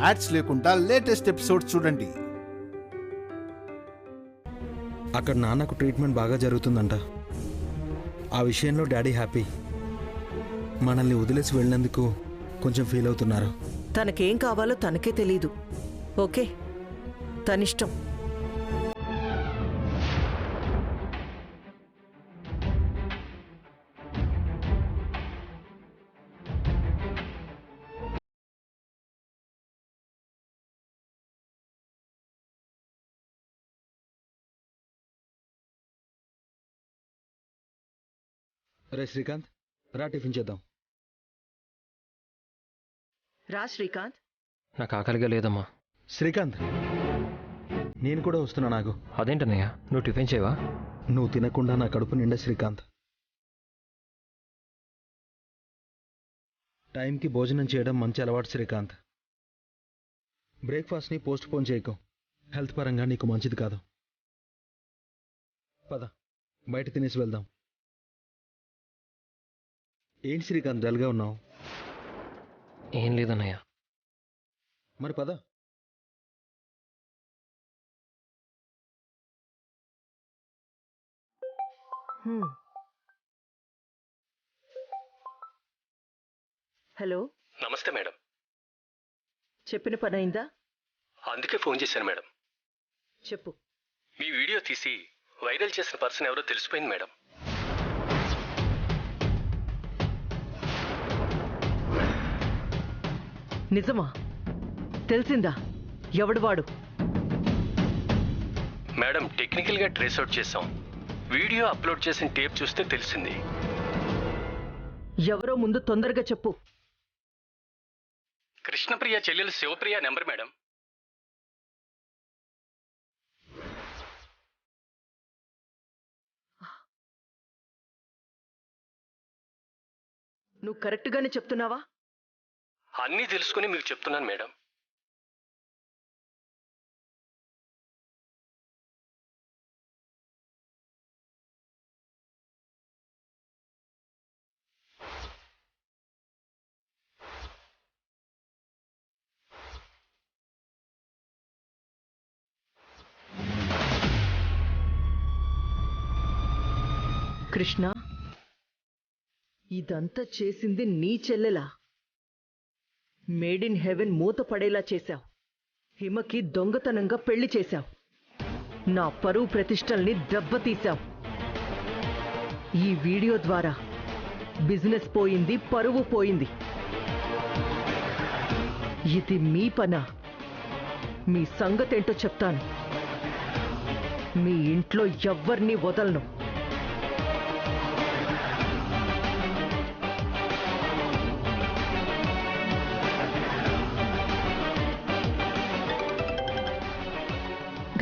Ads లేకుండా latest episode చూడండి. అక్కడ నాన్నకు ట్రీట్మెంట్ బాగా జరుగుతుందంట. ఆ విషయంలో డాడీ హ్యాపీ. మనల్ని వదిలేసి వెళ్ళినందుకు కొంచెం ఫీల్ అవుతున్నారు. తనకేం కావాలో తనకే తెలీదు. ఓకే, తనిష్టం. రే శ్రీకాంత్, రా టిఫిన్ చేద్దాం. రా శ్రీకాంత్. నాకు ఆకలిగా లేదమ్మా. శ్రీకాంత్, నేను కూడా వస్తున్నా. నాకు అదేంటన్నయ్య, నువ్వు టిఫిన్ చేయవా? నువ్వు తినకుండా నా కడుపు నిండా శ్రీకాంత్. టైంకి భోజనం చేయడం మంచి అలవాటు శ్రీకాంత్. బ్రేక్ఫాస్ట్ని పోస్ట్ పోన్ చేయకు. హెల్త్ పరంగా నీకు మంచిది కాదు. పద, బయట తినేసి వెళ్దాం. ఏంటి శ్రీకాంత్ డల్గా ఉన్నావు? ఏం లేదన్నయ్య. మరి పద. హలో. నమస్తే మేడం. చెప్పిన పని అయిందా? అందుకే ఫోన్ చేశాను మేడం. చెప్పు. మీ వీడియో తీసి వైరల్ చేసిన పర్సన్ ఎవరో తెలిసిపోయింది మేడం. నిజమా? తెలిసిందా? ఎవడు వాడు? మేడం, టెక్నికల్గా ట్రేస్ అవుట్ చేశాం. వీడియో అప్లోడ్ చేసిన టేప్ చూస్తే తెలిసింది. ఎవరో ముందు తొందరగా చెప్పు. కృష్ణప్రియ చెల్లెలు శివప్రియ నెంబర్ మేడం. నువ్వు కరెక్ట్గానే చెప్తున్నావా? అన్నీ తెలుసుకుని మీకు చెప్తున్నాను మేడం. కృష్ణ, ఇదంతా చేసింది నీ చెల్లెలా? మేడ్ ఇన్ హెవెన్ మూత పడేలా చేశావు. హిమకి దొంగతనంగా పెళ్లి చేశావు. నా పరువు ప్రతిష్టల్ని దెబ్బతీశావు. ఈ వీడియో ద్వారా బిజినెస్ పోయింది, పరువు పోయింది. ఇది మీ పనా? మీ సంగతేంటో చెప్తాను. మీ ఇంట్లో ఎవ్వరినీ వదలను.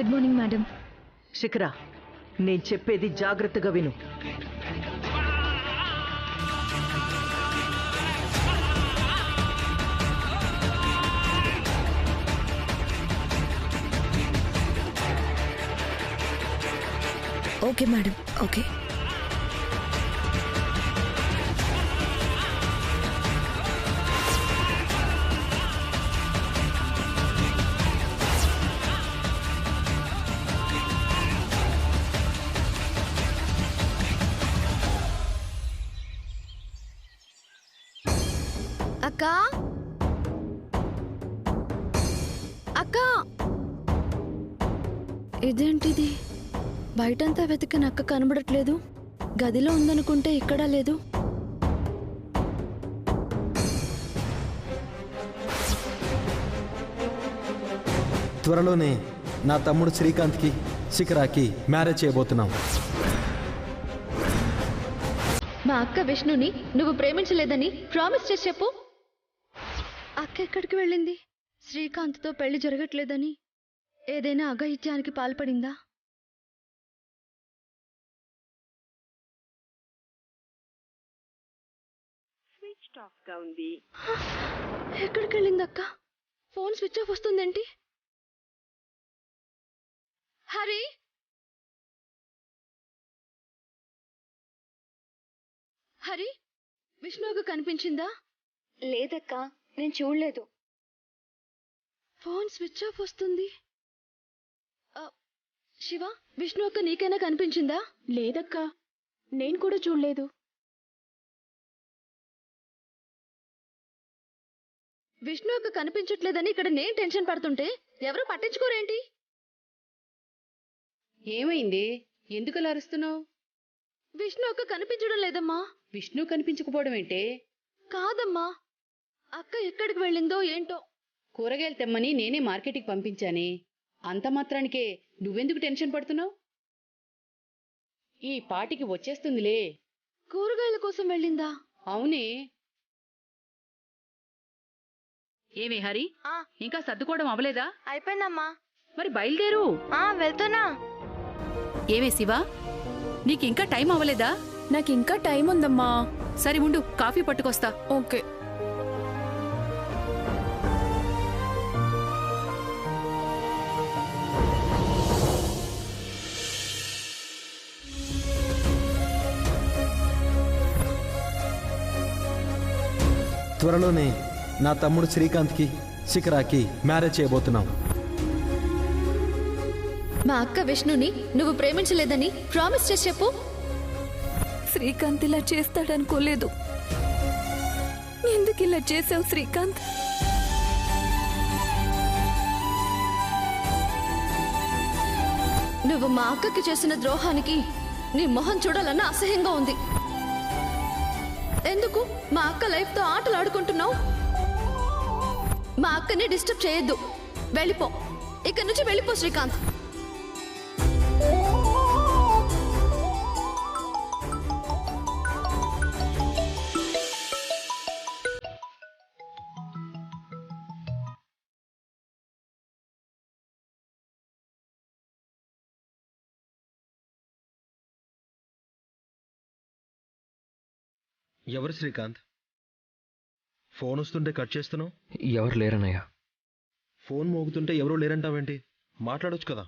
Good morning madam. శిఖరా, నేను చెప్పేది జాగ్రత్తగా విను. Okay madam, okay. అక్కా, అక్కా, ఇదేంటిది? బయటంతా వెతికిన అక్క కనబడట్లేదు. గదిలో ఉందనుకుంటే ఇక్కడా లేదు. త్వరలోనే నా తమ్ముడు శ్రీకాంత్కి శిఖరాకి మ్యారేజ్ చేయబోతున్నాం. మా అక్క విష్ణుని నువ్వు ప్రేమించలేదని ప్రామిస్ చేసి చెప్పు. అక్క ఎక్కడికి వెళ్ళింది? శ్రీకాంత్తో పెళ్లి జరగట్లేదని ఏదైనా అఘాయిత్యానికి పాల్పడిందా? ఎక్కడికి వెళ్ళింది అక్క? ఫోన్ స్విచ్ ఆఫ్ వస్తుందేంటి? హరి, హరి, విష్ణుకు కనిపించిందా? లేదక్క, నేను చూడలేదు. ఫోన్ స్విచ్ ఆఫ్ వస్తుంది. శివ, విష్ణు అక్క నీకైనా కనిపించిందా? లేదక్కా, నేను కూడా చూడలేదు. విష్ణు అక్క కనిపించట్లేదని ఇక్కడ నేను టెన్షన్ పడుతుంటే ఎవరు పట్టించుకోరేంటి? ఏమైంది? ఎందుకలా అరుస్తున్నావు? విష్ణు అక్క కనిపించడం లేదమ్మా. విష్ణు కనిపించకపోవడం ఏంటే? కాదమ్మా, అక్క ఎక్కడికి వెళ్ళిందో ఏంటో. కూరగాయలు తెమ్మని నేనే మార్కెట్కి పంపించానే. అంత మాత్రానికే నువ్వెందుకు టెన్షన్ పడుతున్నావు? ఈ పాటికి వచ్చేస్తుందిలే. కూరగాయల కోసం వెళ్ళిందా? అవునే. ఏమే హరి, ఇంకా సర్దుకోవడం అవలేదా? అయిపోయిందమ్మా. మరి బయలుదేరు. వెళ్తున్నా. ఏమే శివ, నీకింకా టైం అవలేదా? నాకింకా టైం ఉందమ్మా. సరి ఉండు, కాఫీ పట్టుకొస్తా. ఓకే. త్వరలోనే నా తమ్ముడు శ్రీకాంత్కి శిఖరాకి మ్యారేజ్ చేయబోతున్నాం. మా అక్క విష్ణుని నువ్వు ప్రేమించలేదని ప్రామిస్ చేసి చెప్పు. శ్రీకాంత్ ఇలా చేస్తాడనుకోలేదు. ఎందుకు ఇలా చేసావు శ్రీకాంత్? నువ్వు మా అక్కకి చేసిన ద్రోహానికి నీ మొహం చూడాలన్న అసహ్యంగా ఉంది. ఎందుకు మా అక్క లైఫ్తో ఆటలు ఆడుకుంటున్నావు? మా అక్కని డిస్టర్బ్ చేయొద్దు. వెళ్ళిపో, ఇక్కడి నుంచి వెళ్ళిపో శ్రీకాంత్. ఎవరు శ్రీకాంత్? ఫోన్ వస్తుంటే కట్ చేస్తున్నావు? ఎవరు లేరన్నయ్య. ఫోన్ మోగుతుంటే ఎవరూ లేరంటావేంటి? మాట్లాడొచ్చు కదా.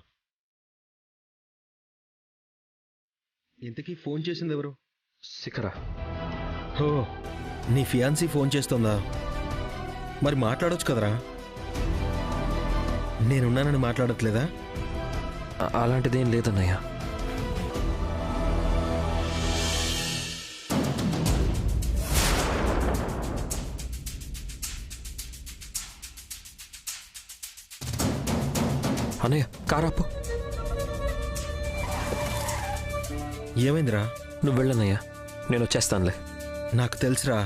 ఇంతకీ ఫోన్ చేసింది ఎవరు? శిఖరా. హో, నీ ఫియాన్సీ ఫోన్ చేస్తుందా? మరి మాట్లాడొచ్చు కదరా. నేనున్నానని మాట్లాడట్లేదా? అలాంటిదేం లేదన్నయ్య. అన్నయ్య, కారాపు. ఏమైందిరా? నువ్వు వెళ్ళన్నయ్యా, నేను వచ్చేస్తానులే. నాకు తెలుసురా,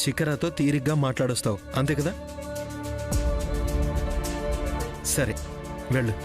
శిఖరాతో తీరిగ్గా మాట్లాడొస్తావు అంతే కదా. సరే వెళ్ళు.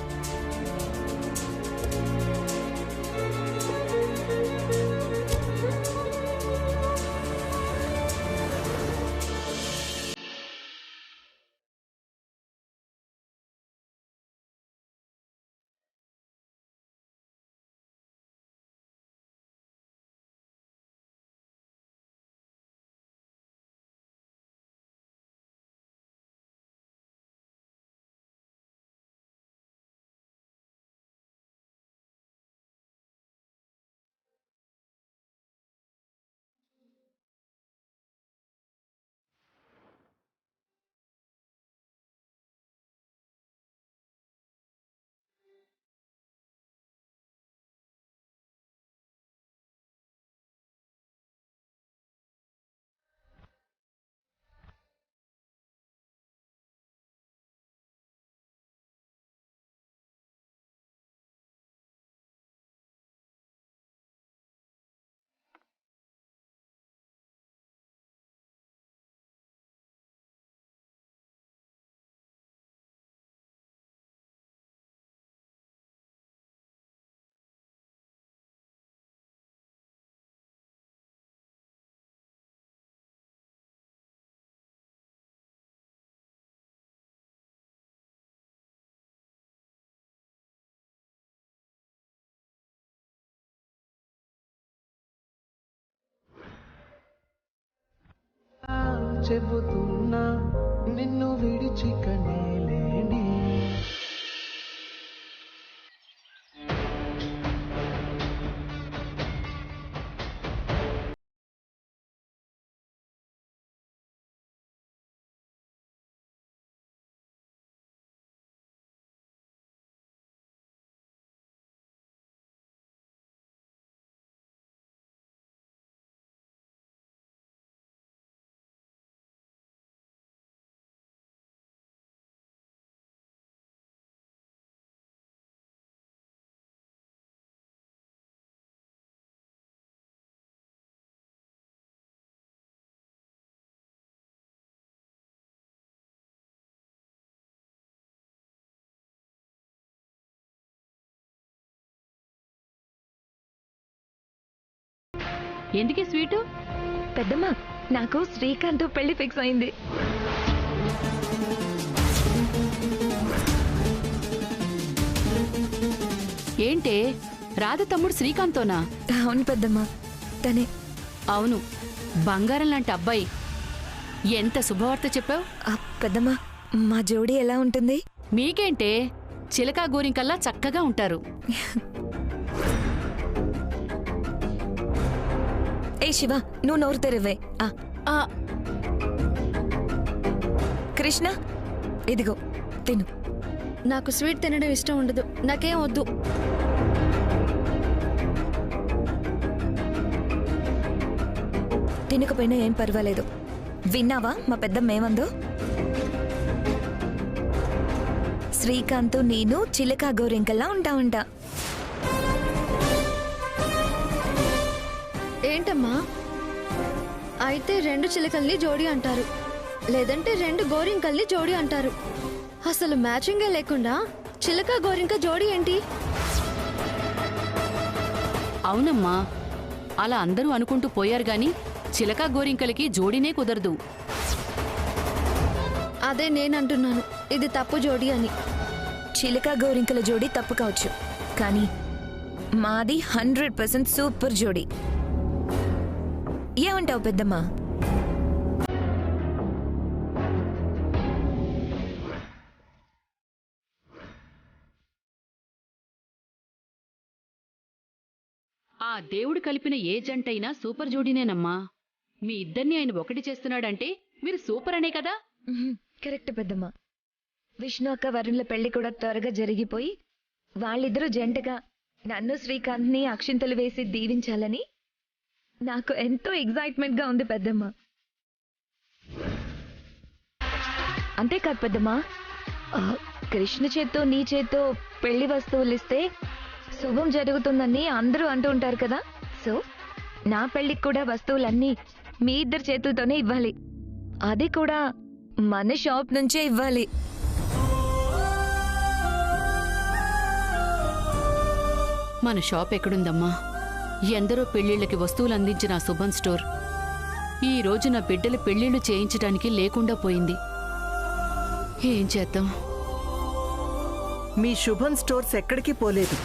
చెబుతున్నా నిన్ను విడిచికనేలేని ఎందుకే స్వీటు? పెద్దమ్మ, నాకు శ్రీకాంత్ పెళ్లి ఫిక్స్ అయింది. ఏంటే, రాధ తమ్ముడు శ్రీకాంత్తోనా? అవును పెద్దమ్మ, తనే. అవును, బంగారం లాంటి అబ్బాయి. ఎంత శుభవార్త చెప్పావు. పెద్దమ్మ, మా జోడీ ఎలా ఉంటుంది? మీకేంటే, చిలకా గోరింకల్లా చక్కగా ఉంటారు. ఏ శివ, నువ్వు నోరు తెరవే. కృష్ణ, ఇదిగో తిను. నాకు స్వీట్ తినడం ఇష్టం ఉండదు, నాకేం వద్దు. తినకపోయినా ఏం పర్వాలేదు. విన్నావా మా పెద్దమ్మ ఏమందో? శ్రీకాంత్ నేను చిలకా గోరింకల్లా ఉంటా. ఏంటమ్మా? అయితే 2 చిలకల్ని జోడి అంటారు, లేదంటే 2 గోరింకల్ని జోడి అంటారు. అసలు మ్యాచింగే లేకుండా చిలక గోరింక జోడి ఏంటి? అవునమ్మా, అలా అందరూ అనుకుంటూ పోయారు గాని చిలకా గోరింకలకి జోడీనే కుదరదు. అదే నేనంటున్నాను, ఇది తప్పు జోడి అని. చిలకా గోరింకల జోడీ తప్పు కావచ్చు, కానీ మాది 100% సూపర్ జోడీ. ఏమంటావు పెద్దమ్మా? ఆ దేవుడు కలిపిన ఏ జంటైనా సూపర్ జోడీనేనమ్మా. మీ ఇద్దరిని ఆయన ఒకటి చేస్తున్నాడంటే మీరు సూపర్ అనే కదా. కరెక్ట్ పెద్దమ్మా. విష్ణు అక్క వరుణ్ల పెళ్లి కూడా త్వరగా జరిగిపోయి వాళ్ళిద్దరూ జంటగా నన్ను శ్రీకాంత్ని అక్షింతలు వేసి దీవించాలని నాకు ఎంతో ఎగ్జైట్మెంట్ గా ఉంది పెద్దమ్మ. అంతేకాదు పెద్దమ్మా, కృష్ణ చేత్తో నీ చేత్తో పెళ్లి వస్తువులు ఇస్తే శుభం జరుగుతుందని అందరూ అంటూ ఉంటారు కదా. సో నా పెళ్లికి కూడా వస్తువులన్నీ మీ ఇద్దరు చేతులతోనే ఇవ్వాలి. అది కూడా మన షాప్ నుంచే ఇవ్వాలి. మన షాప్ ఎక్కడుందమ్మా? ఎందరో పెళ్లిళ్ళకి వస్తువులు అందించిన ఆ శుభం స్టోర్ ఈ రోజు నా బిడ్డల పెళ్లిళ్లు చేయించడానికి లేకుండా పోయింది. ఏం చేద్దాం? మీ శుభం స్టోర్స్ ఎక్కడికి పోలేదు.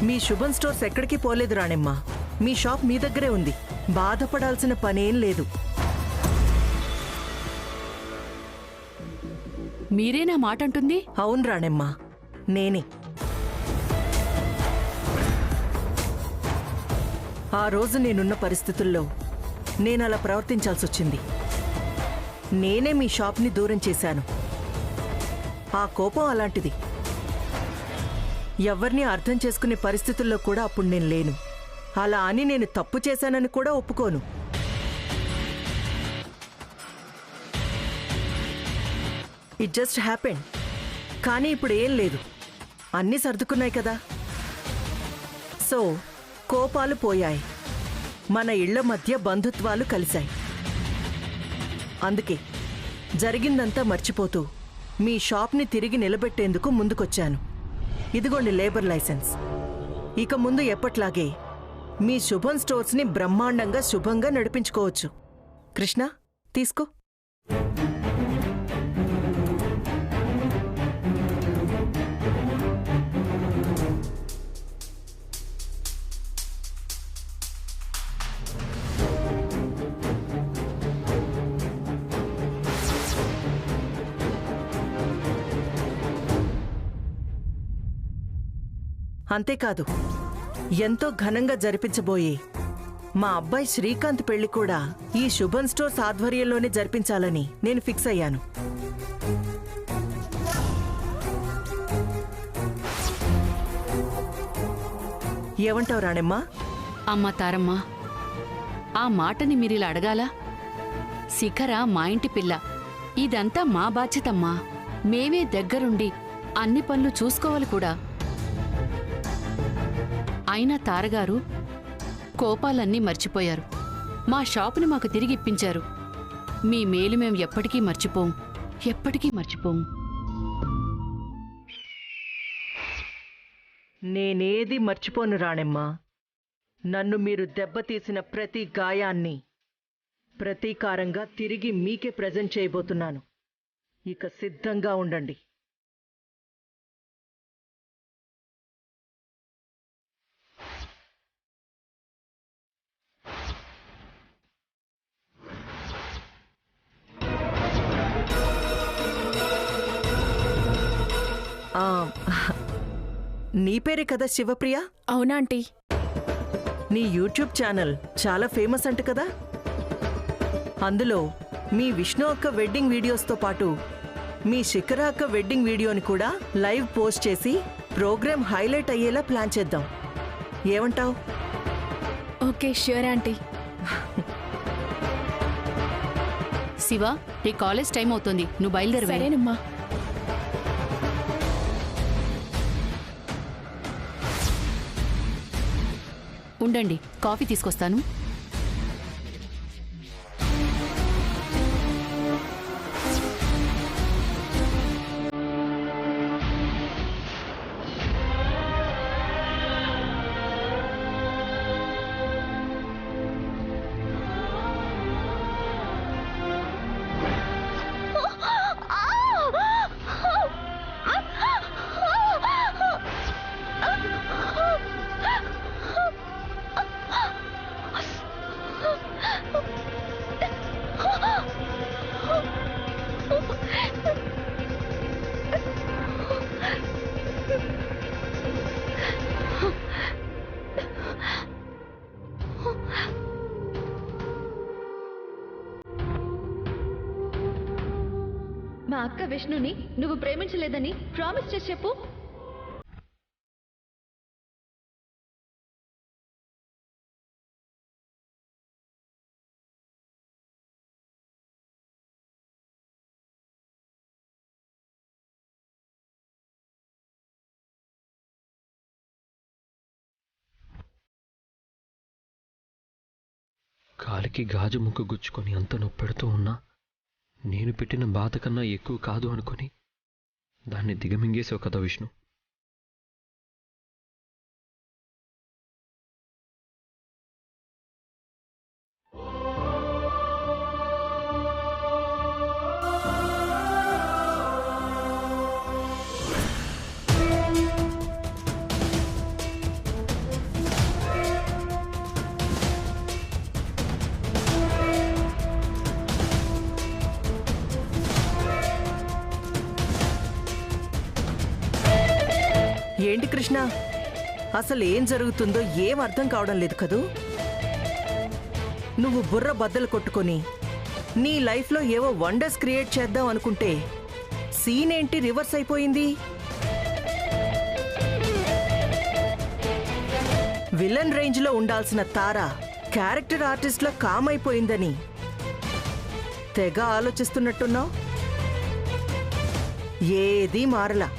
మీ శుభం స్టోర్స్ ఎక్కడికి పోలేదు రాణెమ్మ. మీ షాప్ మీ దగ్గరే ఉంది. బాధపడాల్సిన పనేం లేదు. మీరేనా మాట అంటుంది? అవును రాణెమ్మ, నేనే. ఆ రోజు నేనున్న పరిస్థితుల్లో నేనలా ప్రవర్తించాల్సొచ్చింది. నేనే మీ షాప్ని దూరం చేశాను. ఆ కోపం అలాంటిది. ఎవరిని అర్థం చేసుకునే పరిస్థితుల్లో కూడా అప్పుడు నేను లేను. అలా అని నేను తప్పు చేశానని కూడా ఒప్పుకోను. It just happened. కానీ ఇప్పుడు ఏం లేదు, అన్నీ సర్దుకున్నాయి కదా. సో కోపాలు పోయాయి, మన ఇళ్ల మధ్య బంధుత్వాలు కలిశాయి. అందుకే జరిగిందంతా మర్చిపోతూ మీ షాప్ని తిరిగి నిలబెట్టేందుకు ముందుకొచ్చాను. ఇదిగోండి లేబర్ లైసెన్స్. ఇక ముందు ఎప్పట్లాగే మీ శుభం స్టోర్స్ని బ్రహ్మాండంగా శుభంగా నడిపించుకోవచ్చు. కృష్ణ, తీసుకో. అంతేకాదు, ఎంతో ఘనంగా జరిపించబోయే మా అబ్బాయి శ్రీకాంత్ పెళ్లి కూడా ఈ శుభం స్టోర్స్ ఆధ్వర్యంలోనే జరిపించాలని నేను ఫిక్స్ అయ్యాను. ఏమంటావు రాణెమ్మా? అమ్మా తారమ్మా, ఆ మాటని మీరిలా అడగాలా? శిఖర మా ఇంటి పిల్ల. ఇదంతా మా బాధ్యతమ్మా. మేమే దగ్గరుండి అన్ని పనులు చూసుకోవాలి కూడా. అయినా తారగారు కోపాలన్నీ మర్చిపోయారు. మా షాపుని మాకు తిరిగి ఇప్పించారు. మీ మేలు మేము ఎప్పటికీ మర్చిపోం, ఎప్పటికీ మర్చిపోం. నేనేది మర్చిపోను రాణెమ్మ. నన్ను మీరు దెబ్బతీసిన ప్రతి గాయాన్ని ప్రతీకారంగా తిరిగి మీకే ప్రజెంట్ చేయబోతున్నాను. ఇక సిద్ధంగా ఉండండి. నీ పేరే కదా శివప్రియ? అవునా ఆంటీ? నీ యూట్యూబ్ ఛానల్ చాలా ఫేమస్ అంట కదా. అందులో మీ విష్ణు అక్క వెడ్డింగ్ వీడియోస్తో పాటు మీ శిఖర అక్క వెడ్డింగ్ వీడియోని కూడా లైవ్ పోస్ట్ చేసి ప్రోగ్రామ్ హైలైట్ అయ్యేలా ప్లాన్ చేద్దాం. ఏమంటావ్? Okay, sure aunty. శివ, నీ కాలేజ్ టైం అవుతుంది, నువ్వు బయలుదేరవే. సరేనమ్మా. ఉండండి, కాఫీ తీసుకొస్తాను. మా అక్క విష్ణుని నువ్వు ప్రేమించలేదని ప్రామిస్ చేసి చెప్పు. కాలికి గాజు ముక్క గుచ్చుకొని అంత నొప్పెడుతూ ఉన్నా నేను పెట్టిన బాధ కన్నా ఎక్కువ కాదు అనుకుని దాన్ని దిగమింగేసావు కదా విష్ణు. ఏంటి కృష్ణ, అసలు ఏం జరుగుతుందో ఏం అర్థం కావడం లేదు కదూ. నువ్వు బుర్ర బద్దలు కొట్టుకొని నీ లైఫ్లో ఏవో వండర్స్ క్రియేట్ చేద్దాం అనుకుంటే సీన్ ఏంటి రివర్స్ అయిపోయింది. విలన్ రేంజ్లో ఉండాల్సిన తార క్యారెక్టర్ ఆర్టిస్ట్లా కామ్ అయిపోయిందని తెగ ఆలోచిస్తున్నట్టున్నావు. ఏదీ మారలా.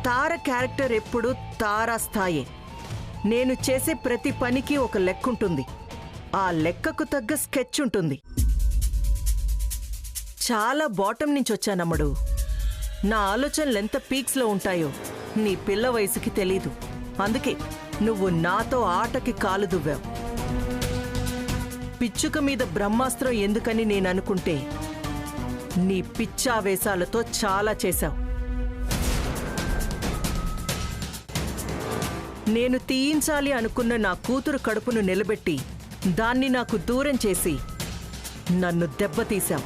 తార క్యారెక్టర్ ఎప్పుడు తారా స్థాయే. నేను చేసే ప్రతి పనికి ఒక లెక్క ఉంటుంది. ఆ లెక్కకు తగ్గ స్కెచ్ ఉంటుంది. చాలా బాటం నుంచి వచ్చానమ్ముడు. నా ఆలోచనలు ఎంత పీక్స్లో ఉంటాయో నీ పిల్ల వయసుకి తెలీదు. అందుకే నువ్వు నాతో ఆటకి కాలు దువ్వావు. పిచ్చుక మీద బ్రహ్మాస్త్రం ఎందుకని నేను అనుకుంటే నీ పిచ్చావేశాలతో చాలా చేశావు. నేను తీయించాలి అనుకున్న నా కూతురు కడుపును నిలబెట్టి దాన్ని నాకు దూరం చేసి నన్ను దెబ్బతీశావు.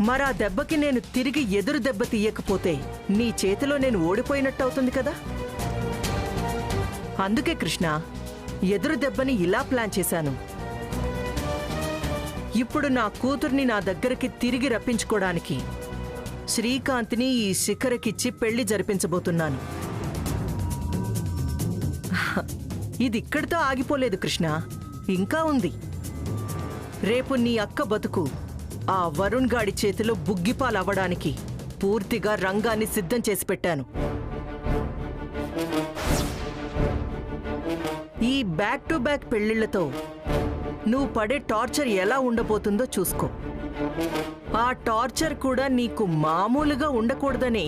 మరా దెబ్బకి నేను తిరిగి ఎదురు దెబ్బ తీయకపోతే నీ చేతిలో నేను ఓడిపోయినట్టు అవుతుంది కదా. అందుకే కృష్ణ, ఎదురు దెబ్బని ఇలా ప్లాన్ చేశాను. ఇప్పుడు నా కూతుర్ని నా దగ్గరికి తిరిగి రప్పించుకోవడానికి శ్రీకాంత్ని ఈ శిఖరకిచ్చి పెళ్లి జరిపించబోతున్నాను. ఇది ఇక్కడితో ఆగిపోలేదు కృష్ణ, ఇంకా ఉంది. రేపు నీ అక్క బతుకు ఆ వరుణ్ గాడి చేతిలో బుగ్గిపాలవ్వడానికి పూర్తిగా రంగాన్ని సిద్ధం చేసి పెట్టాను. ఈ బ్యాక్ టు బ్యాక్ పెళ్లిళ్లతో నువ్వు పడే టార్చర్ ఎలా ఉండబోతుందో చూసుకో. ఆ టార్చర్ కూడా నీకు మామూలుగా ఉండకూడదనే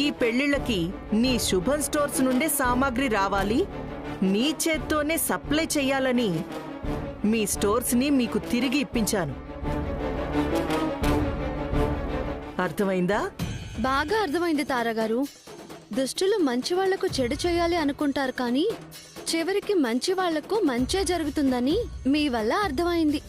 ఈ పెళ్లిళ్ళకి నీ శుభం స్టోర్స్ నుండే సామాగ్రి రావాలి, నీ చేత్తోనే సప్లై చెయ్యాలని మీ స్టోర్స్ ని మీకు తిరిగి ఇప్పించాను. అర్థమైందా? బాగా అర్థమైంది తారగారు. దుష్టులు మంచి వాళ్లకు చెడు చేయాలి అనుకుంటారు, కానీ చివరికి మంచి వాళ్లకు మంచే జరుగుతుందని మీ వల్ల అర్థమైంది.